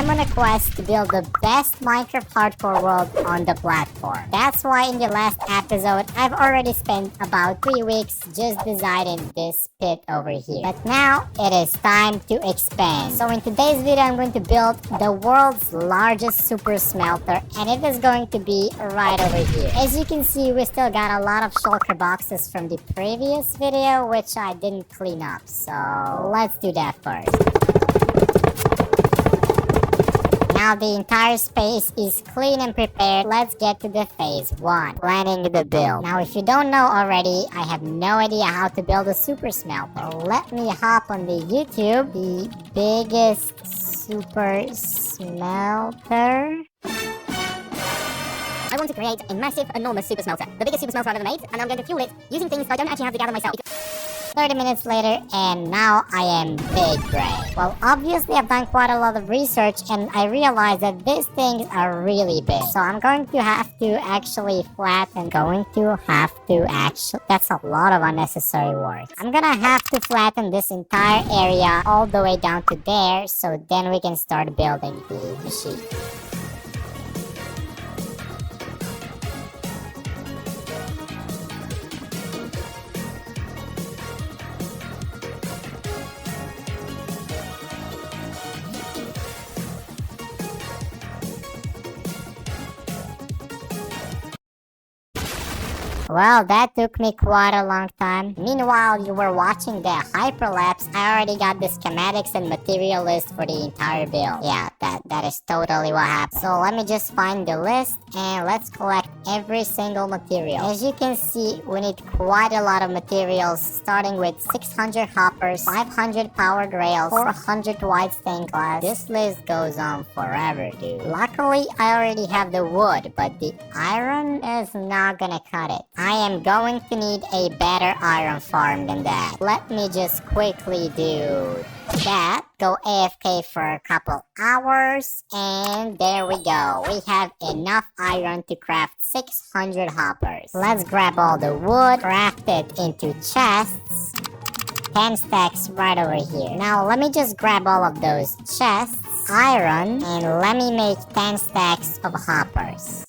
I'm on a quest to build the best Minecraft hardcore world on the platform. That's why in the last episode, I've already spent about 3 weeks just designing this pit over here. But now, it is time to expand. So in today's video, I'm going to build the world's largest super smelter, and it is going to be right over here. As you can see, we still got a lot of shulker boxes from the previous video, which I didn't clean up. So let's do that first. Now the entire space is clean and prepared. Let's get to the phase 1, planning the build. Now if you don't know already, I have no idea how to build a super smelter. Let me hop on the YouTube, the biggest super smelter. I want to create a massive, enormous super smelter. The biggest super smelter I've ever made, and I'm going to fuel it using things that I don't actually have to gather myself. 30 minutes later, and now I am big brain. Well, obviously I've done quite a lot of research, and I realized that these things are really big. So I'm going to have to actually flatten. That's a lot of unnecessary work. I'm gonna have to flatten this entire area all the way down to there, so then we can start building the machine. Well, that took me quite a long time. Meanwhile, you were watching the hyperlapse. I already got the schematics and material list for the entire build. Yeah, that is totally what happened. So let me just find the list and let's collect every single material. As you can see, we need quite a lot of materials, starting with 600 hoppers, 500 powered rails, 400 white stained glass. This list goes on forever, dude. Luckily, I already have the wood, but the iron is not gonna cut it. I am going to need a better iron farm than that. Let me just quickly do that. Go AFK for a couple hours, and there we go. We have enough iron to craft 600 hoppers. Let's grab all the wood, craft it into chests. 10 stacks right over here. Now let me just grab all of those chests, iron, and let me make 10 stacks of hoppers.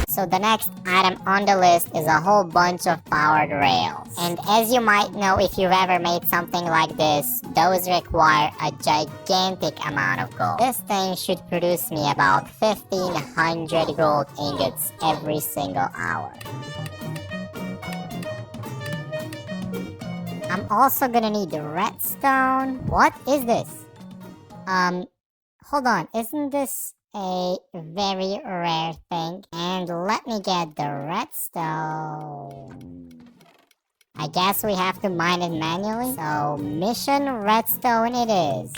So the next item on the list is a whole bunch of powered rails. And as you might know, if you've ever made something like this, those require a gigantic amount of gold. This thing should produce me about 1,500 gold ingots every single hour. I'm also gonna need the redstone. What is this? Hold on, isn't this a very rare thing? And let me get the redstone. I guess we have to mine it manually. So mission redstone it is.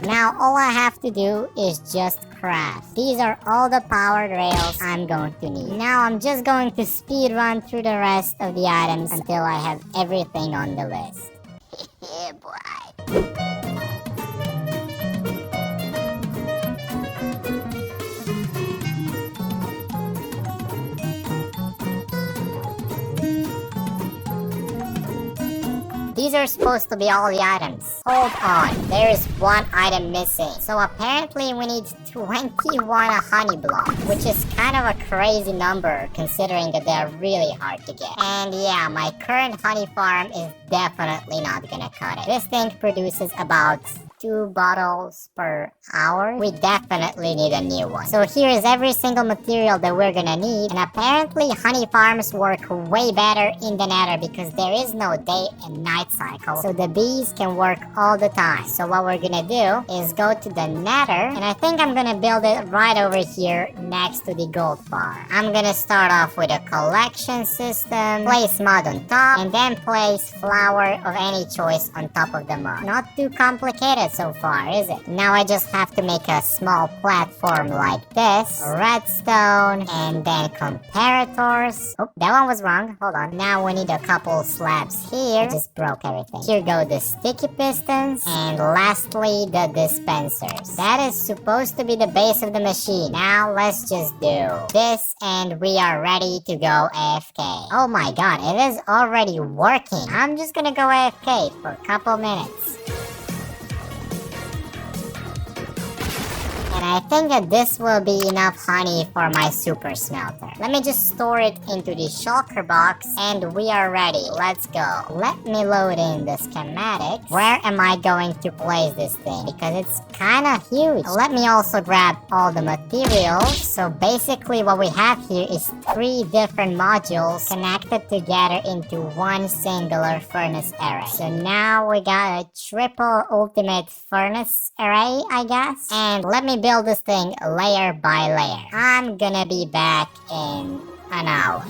Now all I have to do is just craft. These are all the powered rails I'm going to need. Now I'm just going to speed run through the rest of the items until I have everything on the list. Yeah, boy. These are supposed to be all the items. Hold on, there is one item missing. So apparently we need 21 honey blocks, which is kind of a crazy number considering that they're really hard to get. And yeah, my current honey farm is definitely not gonna cut it. This thing produces about 2 bottles per hour. We definitely need a new one. So here is every single material that we're gonna need. And apparently honey farms work way better in the nether because there is no day and night cycle. So the bees can work all the time. So what we're gonna do is go to the nether, and I think I'm gonna build it right over here next to the gold farm. I'm gonna start off with a collection system, place mud on top, and then place flour of any choice on top of the mud. Not too complicated. so far, is it? Now I just have to make a small platform like this. Redstone, and then comparators. Oh, that one was wrong. Hold on. Now we need a couple slabs here. I just broke everything. Here go the sticky pistons. And lastly, the dispensers. That is supposed to be the base of the machine. Now let's just do this and we are ready to go AFK. Oh my god, it is already working. I'm just gonna go AFK for a couple minutes. And I think that this will be enough honey for my super smelter. Let me just store it into the shulker box and we are ready. Let's go. Let me load in the schematics. Where am I going to place this thing? Because it's kind of huge. Let me also grab all the materials. So basically what we have here is 3 different modules connected together into one singular furnace array. So now we got a triple ultimate furnace array, I guess. And let me build this thing layer by layer. I'm gonna be back in an hour.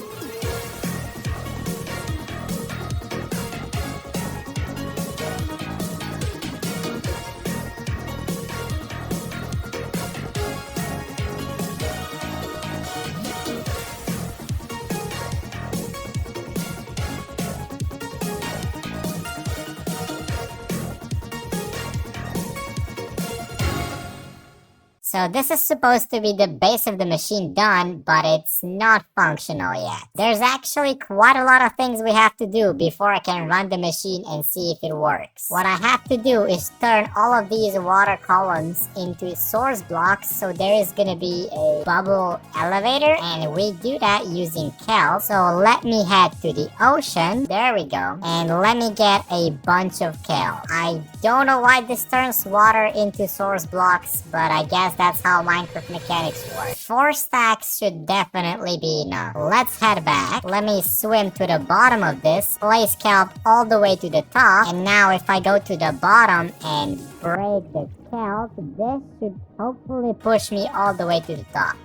So this is supposed to be the base of the machine done, but it's not functional yet. There's actually quite a lot of things we have to do before I can run the machine and see if it works. What I have to do is turn all of these water columns into source blocks, so there is gonna be a bubble elevator, and we do that using kelp. So let me head to the ocean. There we go. And let me get a bunch of kelp. I don't know why this turns water into source blocks, but I guess that's how Minecraft mechanics work. 4 stacks should definitely be enough. Let's head back. Let me swim to the bottom of this, place kelp all the way to the top, and now if I go to the bottom and break the kelp, this should hopefully push me all the way to the top.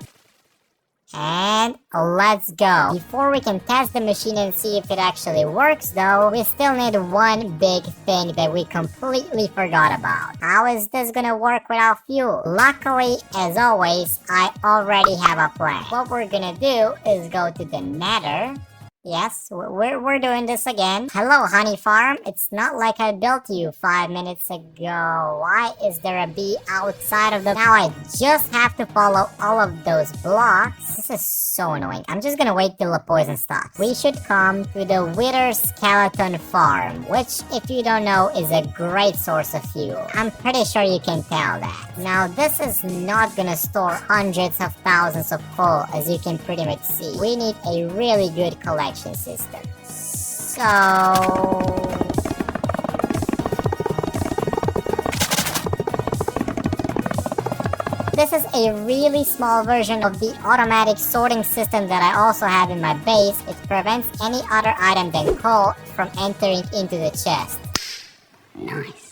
And let's go. Before we can test the machine and see if it actually works though, we still need one big thing that we completely forgot about. How is this gonna work without fuel? Luckily, as always, I already have a plan. What we're gonna do is go to the Nether. Yes, we're doing this again. Hello, honey farm. It's not like I built you 5 minutes ago. Why is there a bee outside of the... Now I just have to follow all of those blocks. This is so annoying. I'm just gonna wait till the poison stops. We should come to the Wither Skeleton Farm, which, if you don't know, is a great source of fuel. I'm pretty sure you can tell that. Now, this is not gonna store hundreds of thousands of coal, as you can pretty much see. We need a really good collection system. So this is a really small version of the automatic sorting system that I also have in my base. It prevents any other item than coal from entering into the chest. Nice.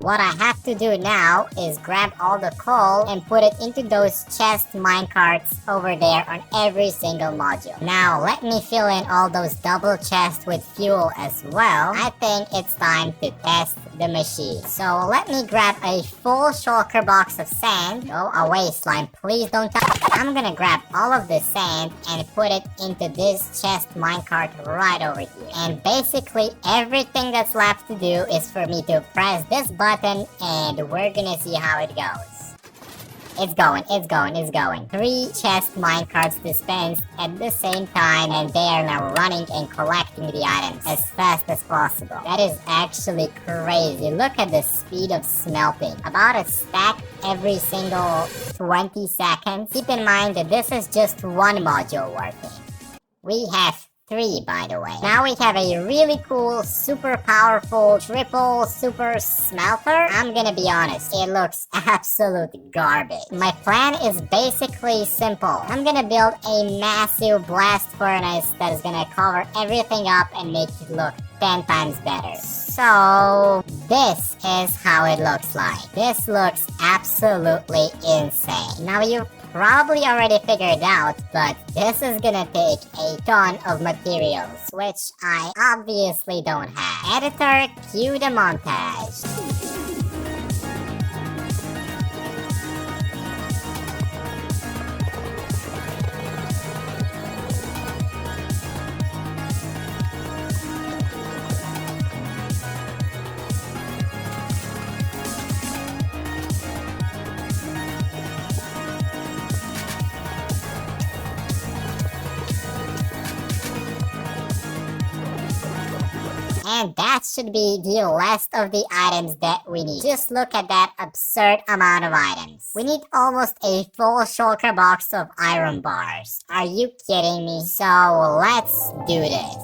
What I have to do now is grab all the coal and put it into those chest minecarts over there on every single module. Now let me fill in all those double chests with fuel as well. I think it's time to test the machine. So let me grab a full shulker box of sand. Go away, slime, please don't touch. I'm gonna grab all of the sand and put it into this chest minecart right over here. And basically everything that's left to do is for me to press this button and we're gonna see how it goes. It's going. 3 chest minecarts dispensed at the same time, and they are now running and collecting the items as fast as possible. That is actually crazy. Look at the speed of smelting. About a stack every single 20 seconds. Keep in mind that this is just one module working. We have 3, by the way. Now we have a really cool, super powerful, triple super smelter. I'm gonna be honest, it looks absolute garbage. My plan is basically simple. I'm gonna build a massive blast furnace that is gonna cover everything up and make it look 10 times better. So this is how it looks like. This looks absolutely insane. Now you probably already figured out, but this is gonna take a ton of materials, which I obviously don't have. Editor, cue the montage. And that should be the last of the items that we need. Just look at that absurd amount of items. We need almost a full shulker box of iron bars. Are you kidding me? So let's do this.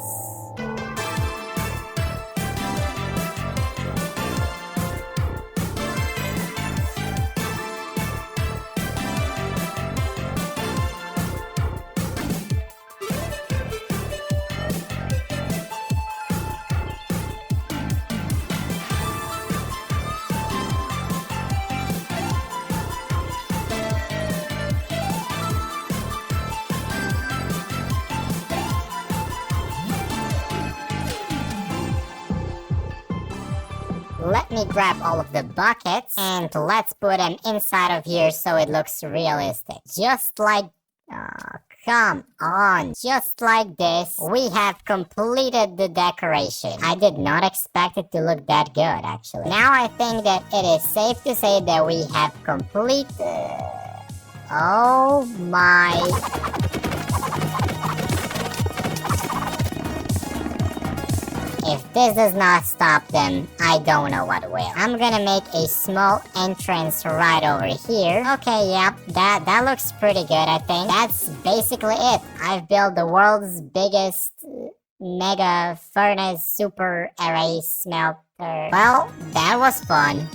Let me grab all of the buckets and let's put them inside of here so it looks realistic. Just like... come on. Just like this, we have completed the decoration. I did not expect it to look that good, actually. Now I think that it is safe to say that we have completed... Oh my... If this does not stop them, I don't know what will. I'm gonna make a small entrance right over here. Okay, yep, that looks pretty good, I think. That's basically it. I've built the world's biggest mega furnace super array smelter. Well, that was fun.